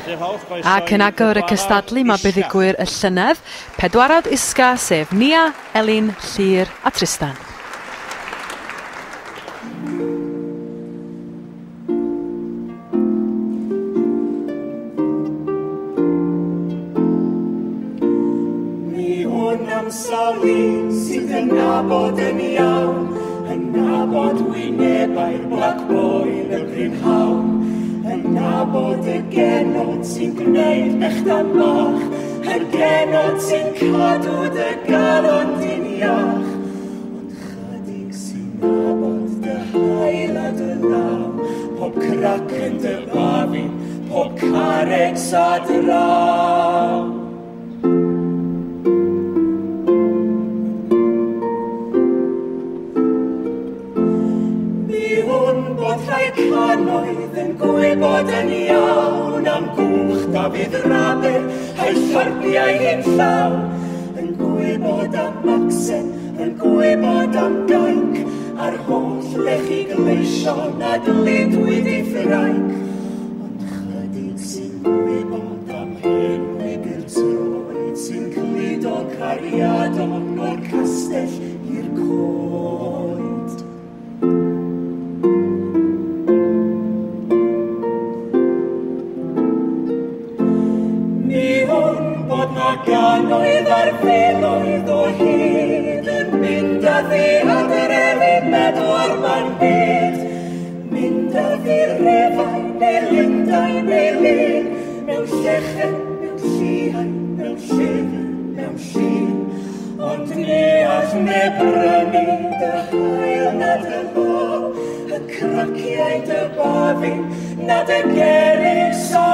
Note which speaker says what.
Speaker 1: Ac yn agor y cystadlu mae buddigwyr y llynedd, pedwarad isga sef Nia, Elin, Llyr a Tristan.
Speaker 2: Mi hwn am sawi sydd yn nabod yn iawn, yn nabod wynebau'r black boil y brynhawn, yn nabod y genod sy'n gwneud bechdan bach, yr genod sy'n cadw dy galon di'n iach. Ond chydig sy'n nabod dy hael a dy law, pob crac yn dy bafi, pob careg sa draw. Rhai canoedd yn gwybod yn iawn am gwch Dafydd Raber a'i siarbiau hyn llawn, yn gwybod am Macsen, yn gwybod am Gainc, a'r holl lechi gleision a glidwyd I Ffrainc. Ond chydig sy'n gwybod am Henwig yr Troed sy'n cludo cariadon o'r castell i'r coed. Bod na gannoedd ar filoedd o hyd yn mynd a ddiadrefi medwar man byd, mynd a ddirefau neu Lundain neu Lyn, mewn llechen, mewn llihau, mewn llyfr, mewn llun. Ond ni all ne brynu dy hael na dy lo, y craciau dy bafi, na dy gerig sa